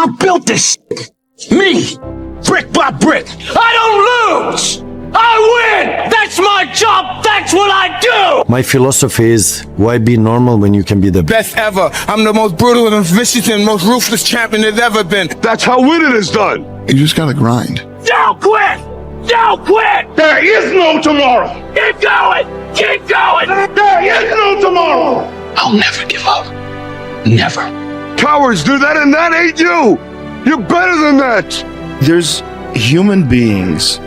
I built this shit. Me, brick by brick. I don't lose. I win. That's my job. That's what I do. My philosophy is, why be normal when you can be the Best ever. I'm the most brutal and vicious and most ruthless champion there's ever been. That's how winning is done. You just gotta grind. Don't quit. Don't quit. There is no tomorrow. Keep going. Keep going. There is no tomorrow. I'll never give up. Never. Cowards do that, and that ain't you. You're better than that. There's human beings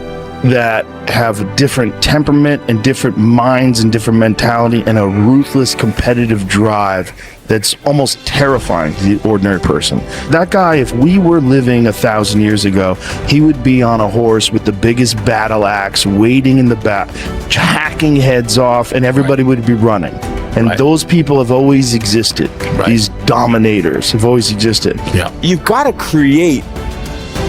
that have a different temperament and different minds and different mentality and a ruthless competitive drive that's almost terrifying to the ordinary person. That guy, if we were living 1,000 years ago, he would be on a horse with the biggest battle axe waiting in the back, hacking heads off, and everybody would be running. And those people have always existed. These dominators have always existed. You've got to create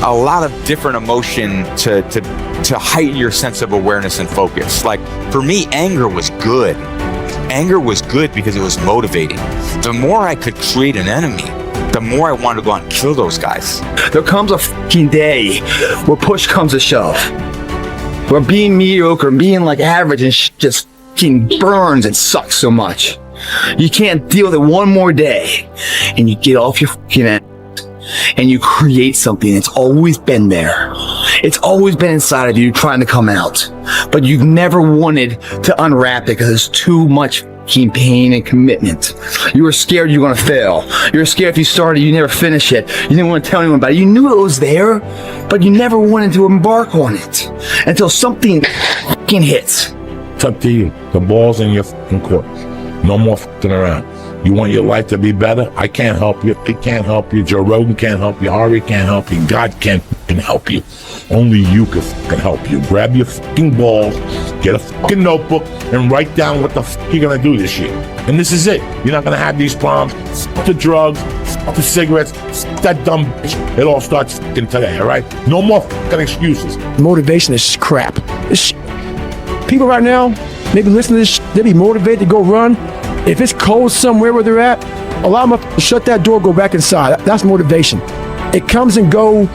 a lot of different emotion to heighten your sense of awareness and focus. Like for me, anger was good. Anger was good because it was motivating. The more I could create an enemy, the more I wanted to go out and kill those guys. There comes a fucking day where push comes to shove, where being mediocre, being like average and just fucking burns and sucks so much. You can't deal with it one more day, and you get off your fucking ass and you create something that's always been there. It's always been inside of you trying to come out, but you've never wanted to unwrap it because there's too much fucking pain and commitment. You were scared you were going to fail. You were scared if you started, you never finish it. You didn't want to tell anyone about it. You knew it was there, but you never wanted to embark on it until something fucking hits. It's up to you. The ball's in your fucking court. No more fucking around. You want your life to be better? I can't help you. It can't help you. Joe Rogan can't help you. Harvey can't help you. God can't fucking help you. Only you can fucking help you. Grab your fucking balls, get a fucking notebook, and write down what the fuck you're gonna do this year. And this is it. You're not gonna have these problems. Fuck the drugs, fuck the cigarettes, fuck that dumb bitch. It all starts fucking today, all right? No more fucking excuses. Motivation is crap. People right now, maybe listen to this, they be motivated to go run. If it's cold somewhere where they're at, allow them to shut that door, go back inside. That's motivation. It comes and go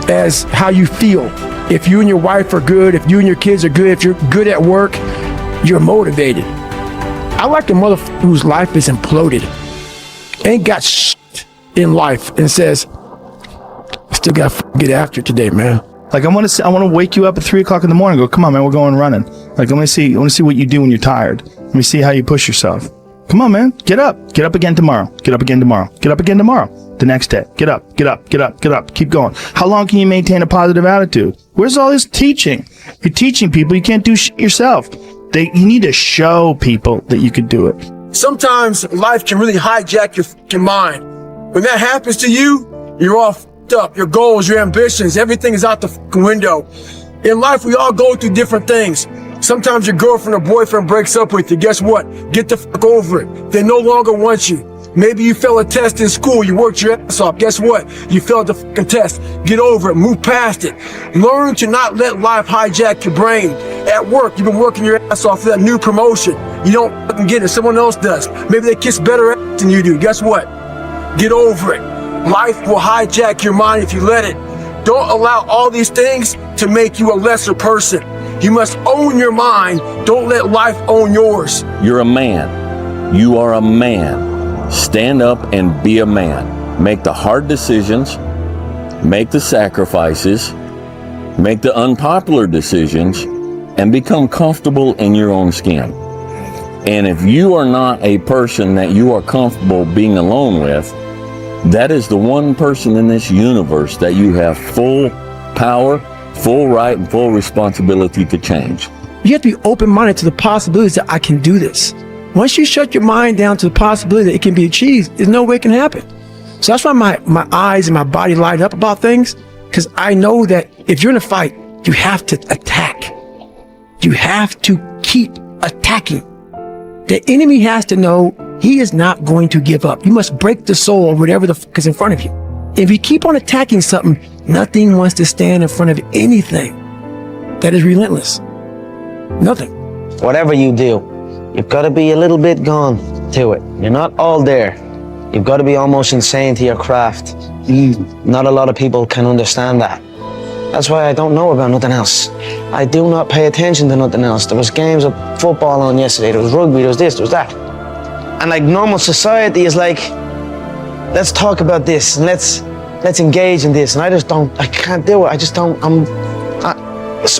as how you feel. If you and your wife are good, if you and your kids are good, if you're good at work, you're motivated. I like the motherfucker whose life is imploded, ain't got shit in life, and says, still gotta get after it today, man. Like I want to wake you up at 3 o'clock in the morning and go, come on, man, we're going running. Like, I want to see what you do when you're tired. Let me see how you push yourself. Come on, man, get up again tomorrow. Get up again tomorrow. Get up again tomorrow. The next day, get up. Keep going. How long can you maintain a positive attitude? Where's all this teaching? You're teaching people. You can't do shit yourself. You need to show people that you can do it. Sometimes life can really hijack your fucking mind. When that happens to you, you're all fucked up. Your goals, your ambitions, everything is out the fucking window. In life, we all go through different things. Sometimes your girlfriend or boyfriend breaks up with you. Guess what? Get the fuck over it. They no longer want you. Maybe you failed a test in school. You worked your ass off. Guess what? You failed the fucking test. Get over it. Move past it. Learn to not let life hijack your brain. At work, you've been working your ass off for that new promotion. You don't fucking get it. Someone else does. Maybe they kiss better ass than you do. Guess what? Get over it. Life will hijack your mind if you let it. Don't allow all these things to make you a lesser person. You must own your mind. Don't let life own yours. You're a man. You are a man. Stand up and be a man. Make the hard decisions. Make the sacrifices. Make the unpopular decisions. And become comfortable in your own skin. And if you are not a person that you are comfortable being alone with, that is the one person in this universe that you have full power, full right, and full responsibility to change. You have to be open-minded to the possibilities that I can do this. Once you shut your mind down to the possibility that it can be achieved, there's no way it can happen. So that's why my eyes and my body light up about things, because I know that if you're in a fight, you have to attack. You have to keep attacking. The enemy has to know he is not going to give up. You must break the soul of whatever the fuck is in front of you. If you keep on attacking something, nothing wants to stand in front of anything that is relentless. Nothing. Whatever you do, you've got to be a little bit gone to it. You're not all there. You've got to be almost insane to your craft. Not a lot of people can understand that. That's why I don't know about nothing else. I do not pay attention to nothing else. There was games of football on yesterday, there was rugby, there was this, there was that. And like normal society is like, let's talk about this and let's engage in this. And I can't do it. I just don't,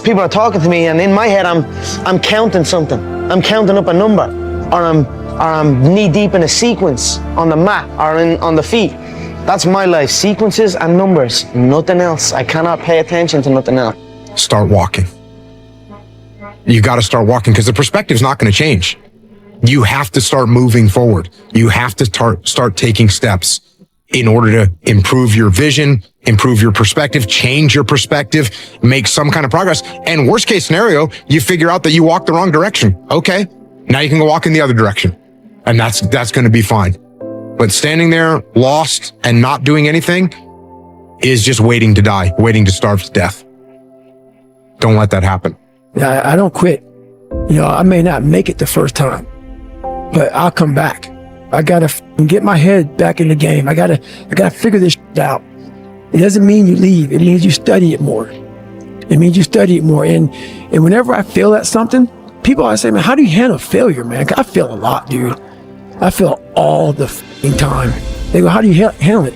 people are talking to me and in my head I'm counting something. I'm counting up a number, or I'm knee deep in a sequence on the mat or on the feet. That's my life, sequences and numbers, nothing else. I cannot pay attention to nothing else. Start walking. You got to start walking because the perspective's not going to change. You have to start moving forward. You have to start taking steps in order to improve your vision, improve your perspective, change your perspective, make some kind of progress. And worst case scenario, you figure out that you walked the wrong direction. Okay, now you can go walk in the other direction. And that's going to be fine. But standing there lost and not doing anything is just waiting to die, waiting to starve to death. Don't let that happen. Yeah, I don't quit. You know, I may not make it the first time, but I'll come back. I gotta get my head back in the game. I gotta figure this out. It doesn't mean you leave. It means you study it more. It means you study it more. And whenever I fail at something, people always say, man, how do you handle failure, man? I fail a lot, dude. I fail all the time. They go, how do you handle it?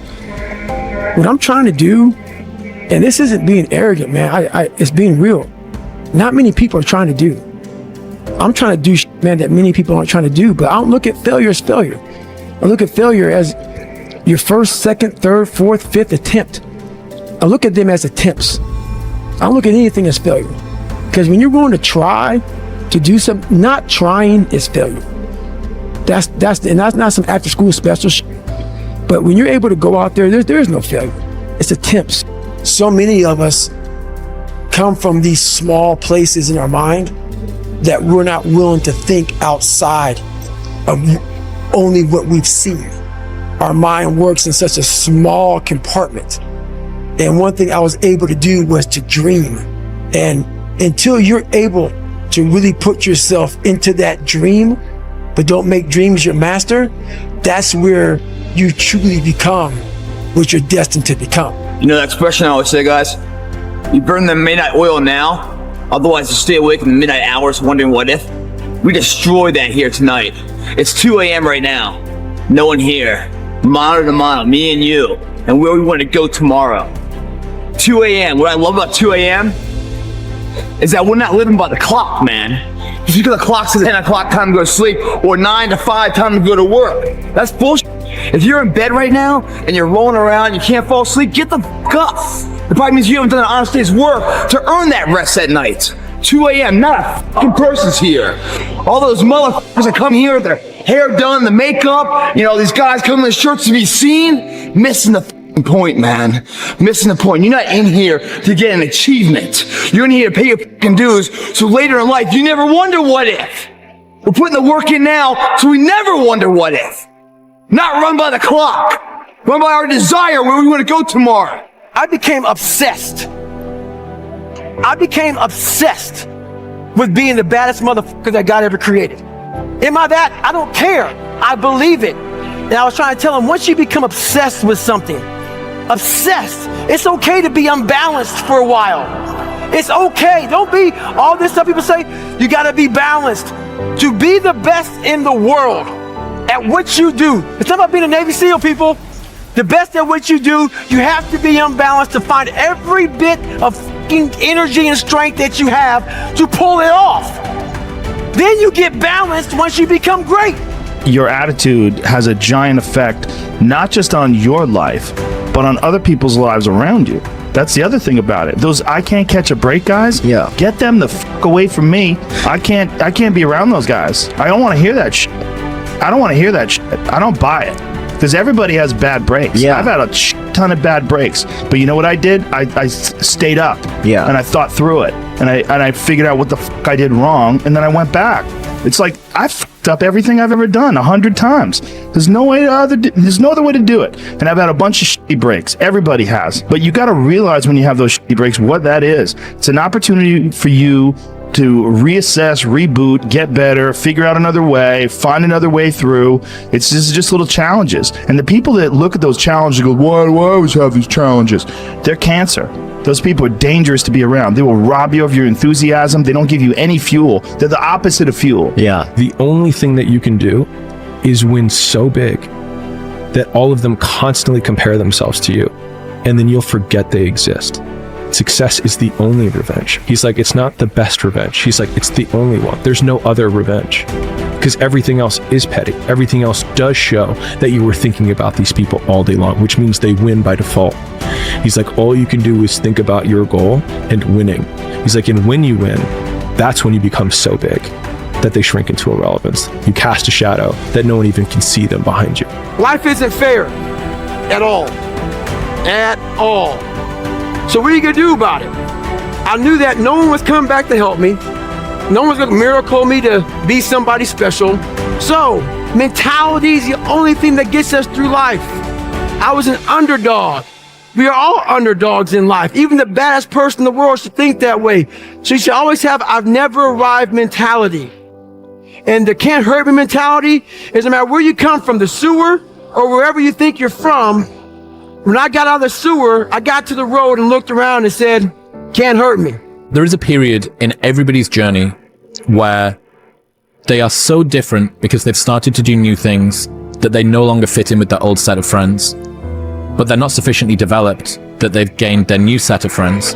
What I'm trying to do, and this isn't being arrogant, man. It's being real. Not many people are trying to do. I'm trying to do man that many people aren't trying to do, but I don't look at failure as failure. I look at failure as your first, second, third, fourth, fifth attempt. I look at them as attempts. I don't look at anything as failure. Because when you're going to try to do something, not trying is failure. That's not some after school special but when you're able to go out there is no failure. It's attempts. So many of us come from these small places in our mind that we're not willing to think outside of only what we've seen. Our mind works in such a small compartment. And one thing I was able to do was to dream. And until you're able to really put yourself into that dream, but don't make dreams your master, that's where you truly become what you're destined to become. You know that expression I always say, guys? You burn the midnight oil now, otherwise you stay awake in the midnight hours wondering what if. We destroyed that here tonight. It's 2 a.m. right now. No one here. Mano to mano, me and you, and where we want to go tomorrow. 2 a.m. What I love about 2 a.m. is that we're not living by the clock, man. Just because the clock says 10 o'clock time to go to sleep or 9 to 5 time to go to work. That's bullshit. If you're in bed right now and you're rolling around, you can't fall asleep, get the fuck up. It probably means you haven't done an honest day's work to earn that rest at night. 2 a.m., not a fucking person's here. All those motherfuckers that come here with their hair done, the makeup, you know, these guys come in the shirts to be seen, missing the fucking point, man. Missing the point. You're not in here to get an achievement. You're in here to pay your fucking dues, so later in life, you never wonder what if. We're putting the work in now, so we never wonder what if. Not run by the clock. Run by our desire where we want to go tomorrow. I became obsessed with being the baddest motherfucker that God ever created. Am I that? I don't care. I believe it. And I was trying to tell him, once you become obsessed with something, it's okay to be unbalanced for a while. It's okay. Don't be all this stuff people say, you gotta be balanced. To be the best in the world at what you do. It's not about being a Navy SEAL, people. The best at what you do, you have to be unbalanced to find every bit of energy and strength that you have to pull it off. Then you get balanced once you become great. Your attitude has a giant effect, not just on your life, but on other people's lives around you. That's the other thing about it. Those I can't catch a break guys, Yeah. get them the fuck away from me. I can't be around those guys. I don't want to hear that shit. I don't want to hear that shit. I don't buy it. Because everybody has bad breaks. Yeah. I've had a ton of bad breaks. But you know what I did? I stayed up. Yeah. And I thought through it. And I figured out what the fuck I did wrong. And then I went back. It's like I fucked up everything I've ever done 100 times. There's no other way to do it. And I've had a bunch of shitty breaks. Everybody has. But you got to realize when you have those shitty breaks what that is. It's an opportunity for you to reassess, reboot, get better, figure out another way, find another way through. It's just little challenges. And the people that look at those challenges and go, why do I always have these challenges? They're cancer. Those people are dangerous to be around. They will rob you of your enthusiasm. They don't give you any fuel. They're the opposite of fuel. Yeah. The only thing that you can do is win so big that all of them constantly compare themselves to you, and then you'll forget they exist. Success is the only revenge. He's like, it's not the best revenge. He's like, it's the only one. There's no other revenge. Because everything else is petty. Everything else does show that you were thinking about these people all day long, which means they win by default. He's like, all you can do is think about your goal and winning. He's like, and when you win, that's when you become so big that they shrink into irrelevance. You cast a shadow that no one even can see them behind you. Life isn't fair at all. At all. So what are you gonna do about it? I knew that no one was coming back to help me. No one's gonna miracle me to be somebody special. So, mentality is the only thing that gets us through life. I was an underdog. We are all underdogs in life. Even the baddest person in the world should think that way. So you should always have I've never arrived mentality. And the can't hurt me mentality is no matter where you come from, the sewer or wherever you think you're from. When I got out of the sewer, I got to the road and looked around and said, can't hurt me. There is a period in everybody's journey where they are so different because they've started to do new things that they no longer fit in with their old set of friends. But they're not sufficiently developed that they've gained their new set of friends.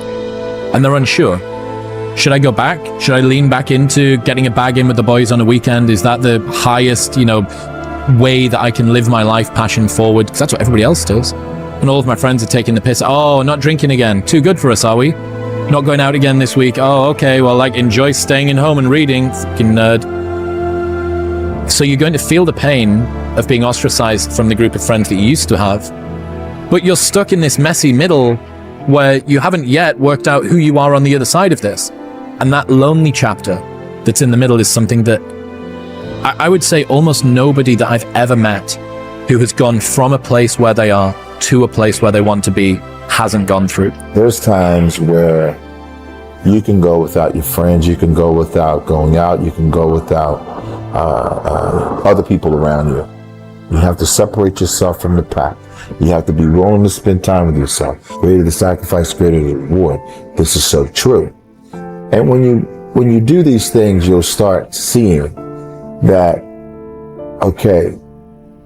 And they're unsure. Should I go back? Should I lean back into getting a bag in with the boys on a weekend? Is that the highest, way that I can live my life passion forward? Because that's what everybody else does. And all of my friends are taking the piss. Oh, not drinking again. Too good for us, are we? Not going out again this week. Oh, okay. Well, enjoy staying in home and reading. Fucking nerd. So you're going to feel the pain of being ostracized from the group of friends that you used to have. But you're stuck in this messy middle where you haven't yet worked out who you are on the other side of this. And that lonely chapter that's in the middle is something that I would say almost nobody that I've ever met who has gone from a place where they are to a place where they want to be hasn't gone through. There's times where you can go without your friends, you can go without going out, you can go without other people around you. You have to separate yourself from the pack. You have to be willing to spend time with yourself. Greater the sacrifice, greater the reward. This is so true. And when you do these things, you'll start seeing that, okay,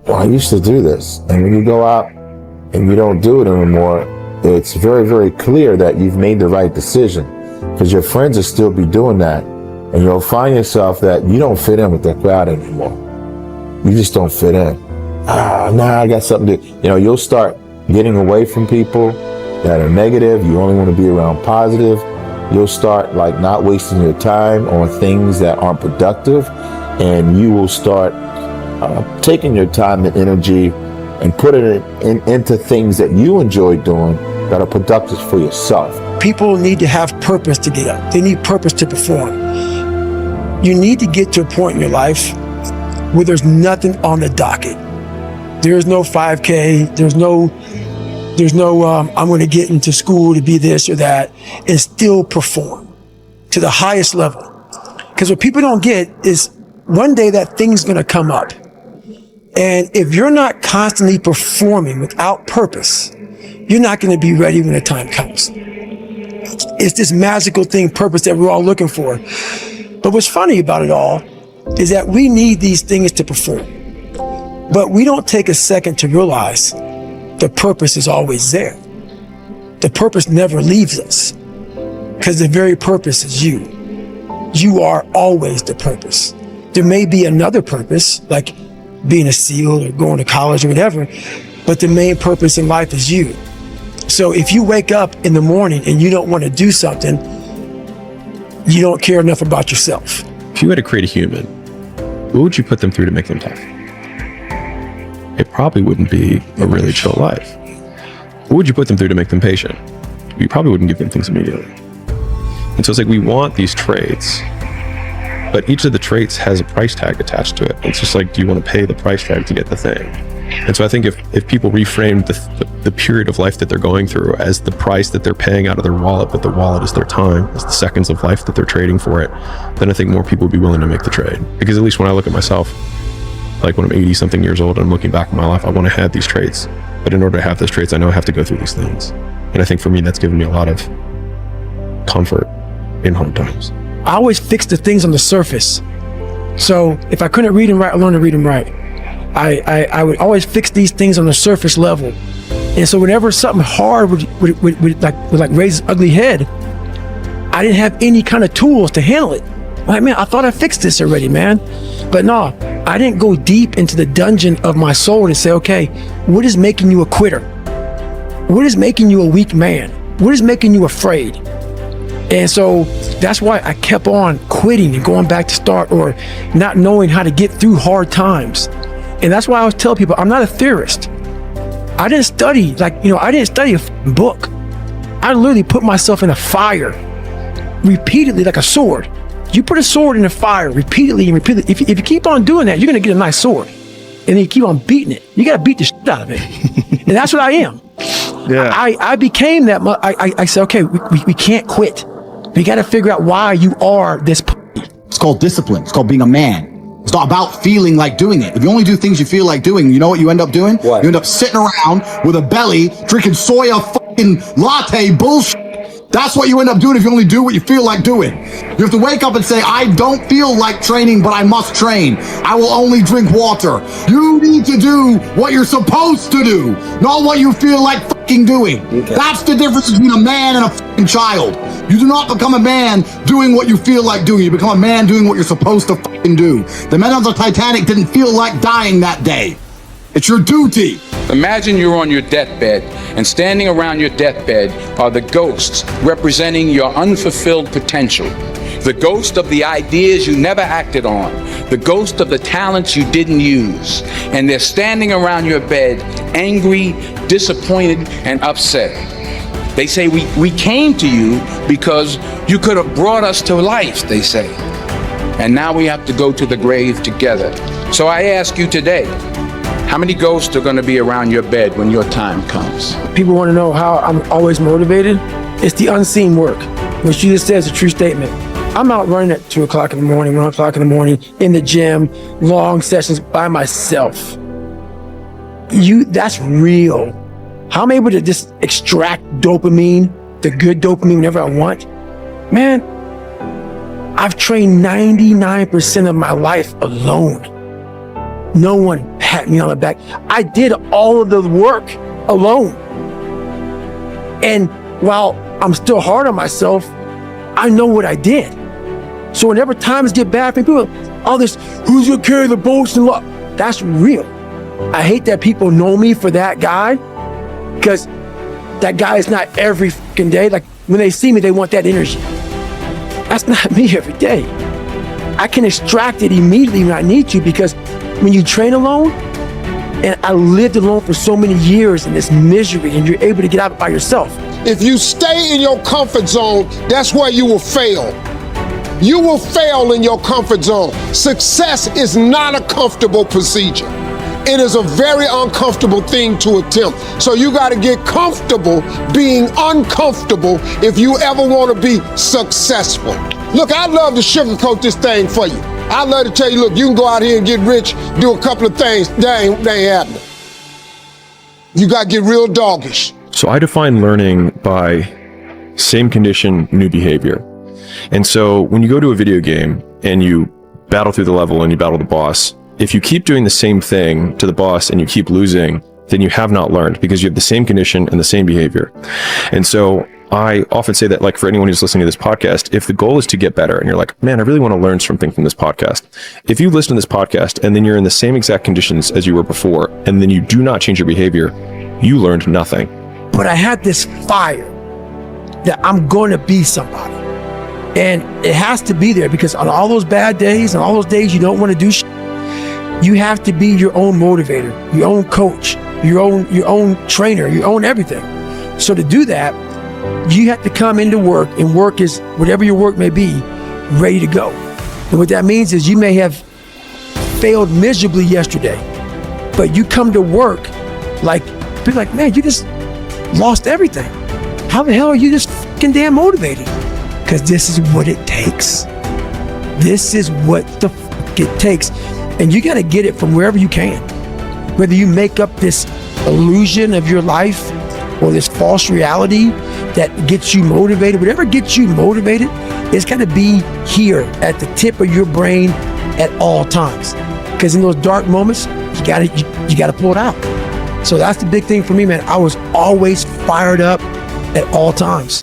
well, I used to do this. And when you go out and you don't do it anymore, it's very, very clear that you've made the right decision, because your friends will still be doing that. And you'll find yourself that you don't fit in with the crowd anymore. You just don't fit in. I got something to, you'll start getting away from people that are negative. You only want to be around positive. You'll start not wasting your time on things that aren't productive. And you will start taking your time and energy and putting it into things that you enjoy doing that are productive for yourself. People need to have purpose to get up. They need purpose to perform. You need to get to a point in your life where there's nothing on the docket. There's no 5K. There's no I'm going to get into school to be this or that, and still perform to the highest level. Because what people don't get is one day that thing's going to come up. And if you're not constantly performing without purpose, you're not going to be ready when the time comes. It's this magical thing, purpose, that we're all looking for. But what's funny about it all is that we need these things to perform. But we don't take a second to realize the purpose is always there. The purpose never leaves us, because the very purpose is you. You are always the purpose. There may be another purpose, like being a SEAL or going to college or whatever, but the main purpose in life is you. So if you wake up in the morning and you don't want to do something, you don't care enough about yourself. If you had to create a human, what would you put them through to make them tough? It probably wouldn't be a really chill life. What would you put them through to make them patient? You probably wouldn't give them things immediately. And so it's we want these traits, but each of the traits has a price tag attached to it. It's just do you want to pay the price tag to get the thing? And so I think if people reframe the period of life that they're going through as the price that they're paying out of their wallet, but the wallet is their time, is the seconds of life that they're trading for it, then I think more people would be willing to make the trade. Because at least when I look at myself, like when I'm 80 something years old and I'm looking back at my life, I want to have these traits. But in order to have those traits, I know I have to go through these things. And I think for me, that's given me a lot of comfort in hard times. I always fix the things on the surface. So if I couldn't read and write, I learned to read and write. I would always fix these things on the surface level. And so whenever something hard would raise its ugly head, I didn't have any kind of tools to handle it. Like, man, I thought I fixed this already, man. But no, I didn't go deep into the dungeon of my soul and say, okay, what is making you a quitter? What is making you a weak man? What is making you afraid? And so that's why I kept on quitting and going back to start, or not knowing how to get through hard times. And that's why I always tell people, I'm not a theorist. I didn't study, I didn't study a book. I literally put myself in a fire repeatedly, like a sword. You put a sword in a fire repeatedly and repeatedly. If you keep on doing that, you're gonna get a nice sword. And then you keep on beating it. You gotta beat the shit out of it. And that's what I am. Yeah. I became that. I said, okay, we can't quit. We got to figure out why you are this. It's called discipline. It's called being a man. It's not about feeling like doing it. If you only do things you feel like doing, you know what you end up doing? What? You end up sitting around with a belly, drinking soya fucking latte bullshit. That's what you end up doing if you only do what you feel like doing. You have to wake up and say, I don't feel like training, but I must train. I will only drink water. You need to do what you're supposed to do, not what you feel like fucking doing. Okay. That's the difference between a man and a fucking child. You do not become a man doing what you feel like doing. You become a man doing what you're supposed to fucking do. The men on the Titanic didn't feel like dying that day. It's your duty. Imagine you're on your deathbed, and standing around your deathbed are the ghosts representing your unfulfilled potential. The ghost of the ideas you never acted on. The ghost of the talents you didn't use. And they're standing around your bed, angry, disappointed, and upset. They say, we came to you because you could have brought us to life, they say. And now we have to go to the grave together. So I ask you today, how many ghosts are going to be around your bed when your time comes? People want to know how I'm always motivated. It's the unseen work. What she just said is a true statement. I'm out running at 2 o'clock in the morning, 1 o'clock in the morning, in the gym, long sessions by myself. That's real. How I'm able to just extract dopamine, the good dopamine whenever I want. Man, I've trained 99% of my life alone. No one pat me on the back. I did all of the work alone. And while I'm still hard on myself, I know what I did. So whenever times get bad for people, all this, who's gonna carry the boats and luck? That's real. I hate that people know me for that guy, because that guy is not every fucking day. Like when they see me, they want that energy. That's not me every day. I can extract it immediately when I need to, because when you train alone, and I lived alone for so many years in this misery, and you're able to get out by yourself. If you stay in your comfort zone, that's where you will fail. You will fail in your comfort zone. Success is not a comfortable procedure. It is a very uncomfortable thing to attempt. So you got to get comfortable being uncomfortable if you ever want to be successful. Look, I'd love to sugarcoat this thing for you. I'd love to tell you, look, you can go out here and get rich, do a couple of things. That ain't happening. You got to get real doggish. So I define learning by same condition, new behavior. And so when you go to a video game and you battle through the level and you battle the boss, if you keep doing the same thing to the boss and you keep losing, then you have not learned, because you have the same condition and the same behavior. And so I often say that, like, for anyone who's listening to this podcast, if the goal is to get better and you're like, man, I really want to learn something from this podcast. If you listen to this podcast and then you're in the same exact conditions as you were before, and then you do not change your behavior, you learned nothing. But I had this fire that I'm going to be somebody. And it has to be there, because on all those bad days and all those days you don't want to do shit, you have to be your own motivator, your own coach, your own trainer, your own everything. So to do that, you have to come into work, and work is whatever your work may be, ready to go. And what that means is you may have failed miserably yesterday, But you come to work, like, be like, man, you just lost everything. How the hell are you this fucking damn motivated? Because this is what it takes. This is what the fuck it takes. And you got to get it from wherever you can. Whether you make up this illusion of your life or this false reality that gets you motivated, whatever gets you motivated, it's got to be here at the tip of your brain at all times. Because in those dark moments, you got to pull it out. So that's the big thing for me, man. I was always fired up at all times.